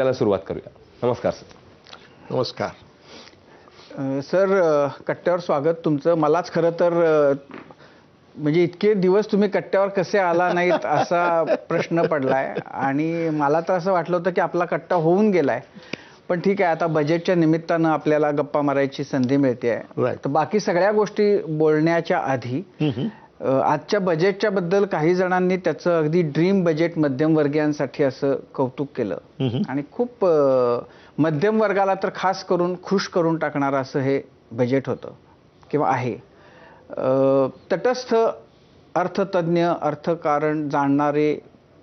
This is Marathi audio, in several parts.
त्याला सुरुवात करूया. नमस्कार सर. नमस्कार सर, कट्ट्यावर स्वागत तुमचं. मलाच खरं तर म्हणजे इतके दिवस तुम्ही कट्ट्यावर कसे आला नाहीत असा प्रश्न पडलाय आणि मला तर असं वाटलं होतं की आपला कट्टा होऊन गेलाय. पण ठीक आहे, आता बजेटच्या निमित्तानं आपल्याला गप्पा मारायची संधी मिळते आहे. तर बाकी सगळ्या गोष्टी बोलण्याच्या आधी आजच्या बजेटच्या बद्दल काही जणांनी त्याचं अगदी ड्रीम बजेट मध्यमवर्गीयांसाठी असं कौतुक केलं आणि खूप मध्यम वर्गाला तर खास करून खुश करून टाकणारं असं हे बजेट होतं किंवा आहे. तटस्थ अर्थतज्ञ, अर्थकारण जाणणारे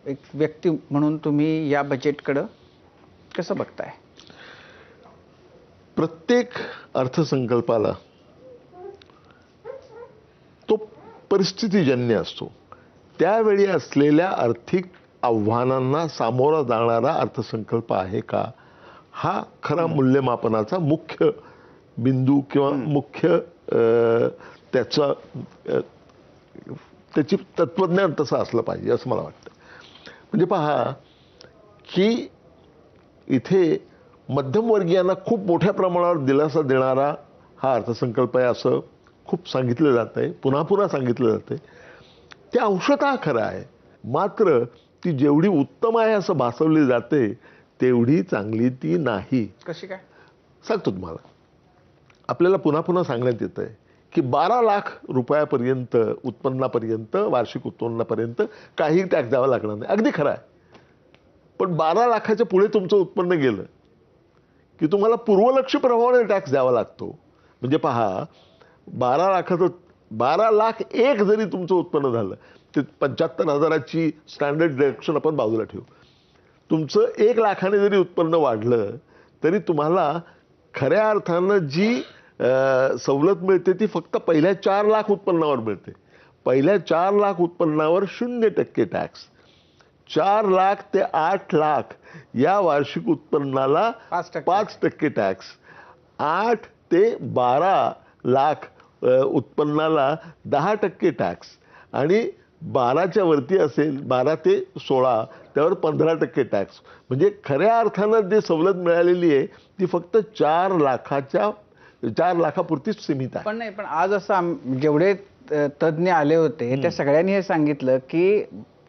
एक व्यक्ती म्हणून तुम्ही या बजेटकडं कसं बघताय? प्रत्येक अर्थसंकल्पाला तो परिस्थितीजन्य असतो. त्यावेळी असलेल्या आर्थिक आव्हानांना सामोरा जाणारा अर्थसंकल्प आहे का, हा खरा मूल्यमापनाचा मुख्य बिंदू किंवा मुख्य त्याची तत्वज्ञान तसं असलं पाहिजे असं मला वाटतं. म्हणजे पहा की इथे मध्यमवर्गीयांना खूप मोठ्या प्रमाणावर दिलासा देणारा हा अर्थसंकल्प आहे असं खूप सांगितलं जात आहे, पुन्हा पुन्हा सांगितलं जातं आहे. ते अंशतः खरं आहे, मात्र ती जेवढी उत्तम आहे असं भासवली जाते तेवढी चांगली ती नाही. कशी काय सांगतो तुम्हाला. आपल्याला पुन्हा पुन्हा सांगण्यात येतं आहे की 12 लाख रुपयापर्यंत उत्पन्नापर्यंत, वार्षिक उत्पन्नापर्यंत काही टॅक्स द्यावा लागणार नाही. अगदी खरं आहे. पण 12 लाखाच्या पुढे तुमचं उत्पन्न गेलं की तुम्हाला पूर्वलक्ष्य प्रभावाने टॅक्स द्यावा लागतो. म्हणजे पहा, 12 लाख एक जरी तुमचं उत्पन्न झालं ते 75,000ची स्टँडर्ड डिडक्शन आपण बाजूला ठेवू. तुमचं 1 लाखाने जरी उत्पन्न वाढलं तरी तुम्हाला खऱ्या अर्थानं जी सवलत मिळते ती फक्त पहिल्या 4 लाख उत्पन्नावर मिळते. पहिल्या 4 लाख उत्पन्नावर 0% टॅक्स. 4 लाख ते 8 लाख या वार्षिक उत्पन्नाला 5% टॅक्स. 8 ते 12 लाख उत्पन्नाला 10% टॅक्स आणि 12च्या वरती असेल 12 ते 16 त्यावर 15% टॅक्स. म्हणजे खऱ्या अर्थानं जी सवलत मिळालेली आहे ती फक्त 4 लाखापुरतीच सीमित आहे. पण नाही, पण आज असं जेवढे तज्ज्ञ आले होते त्या सगळ्यांनी हे सांगितलं की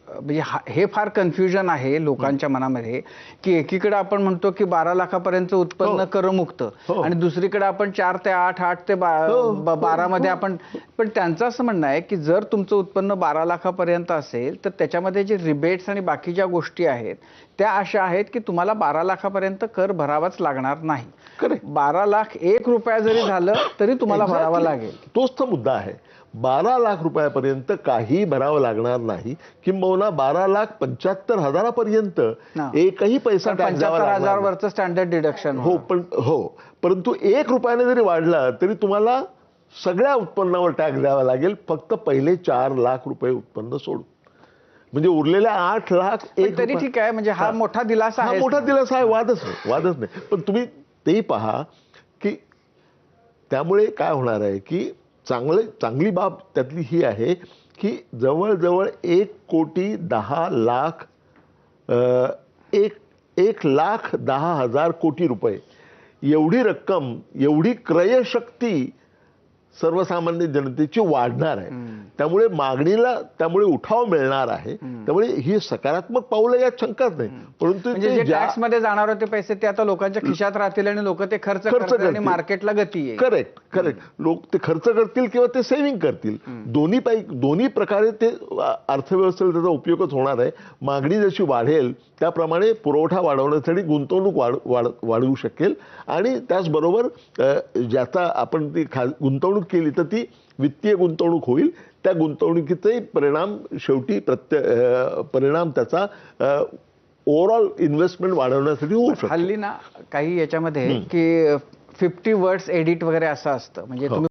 म्हणजे हे फार कन्फ्युजन आहे लोकांच्या मनामध्ये की एकीकडे आपण म्हणतो की 12 लाखापर्यंत उत्पन्न करमुक्त आणि दुसरीकडे आपण 4 ते 8, 8 ते 12 मध्ये आपण. पण त्यांचं असं म्हणणं आहे की जर तुमचं उत्पन्न 12 लाखापर्यंत असेल तर त्याच्यामध्ये जे रिबेट्स आणि बाकीच्या गोष्टी आहेत त्या अशा आहेत की तुम्हाला 12 लाखापर्यंत कर भरावाच लागणार नाही. 12 लाख 1 रुपया जरी झालं तरी तुम्हाला भरावा लागेल. तोच तर मुद्दा आहे. 12 लाख रुपयापर्यंत काही भरावं लागणार नाही, किंबहुना 12,75,000 एकही पैसा टॅक्स द्यावा लागणार नाही. 75,000 वरचं स्टँडर्ड डिडक्शन. परंतु 1 रुपयाने जरी वाढला तरी तुम्हाला सगळ्या उत्पन्नावर टॅक्स द्यावा लागेल, फक्त पहिले 4 लाख रुपये उत्पन्न सोडून. म्हणजे उरलेल्या 8 लाख तरी ठीक आहे. म्हणजे हा मोठा दिलासा आहे. मोठा दिलासा आहे, वादच नाही. पण तुम्ही तेही पहा की त्यामुळे काय होणार आहे की चांगली बाब त्यातली ही आहे की जवळजवळ 1,10,00,000 कोटी रुपये एवढी रक्कम, एवढी क्रयशक्ती सर्वसामान्य जनतेची वाढणार आहे. त्यामुळे मागणीला उठाव मिळणार आहे. त्यामुळे ही सकारात्मक पाऊल यात शंकाच नाही. परंतु टॅक्स मध्ये जाणार होते पैसे ते आता लोकांच्या खिशात राहतील आणि लोक ते खर्च करतील आणि मार्केटला गती येईल. करेक्ट. लोक ते खर्च करतील किंवा ते सेव्हिंग करतील. दोन्ही प्रकारे ते अर्थव्यवस्थेला त्याचा उपयोगच होणार आहे. मागणी जशी वाढेल त्याप्रमाणे पुरवठा वाढवण्यासाठी गुंतवणूक वाढवू शकेल आणि त्याचबरोबर ज्याचा आपण ती गुंतवणूक केली तर ती वित्तीय गुंतवणूक होईल. त्या गुंतवणुकीचे परिणाम शेवटी परिणाम त्याचा ओव्हरऑल इन्व्हेस्टमेंट वाढवण्यासाठी होऊ शकतो. हल्ली ना काही याच्यामध्ये की 50 वर्ड्स एडिट वगैरे असं असतं. म्हणजे तुम्ही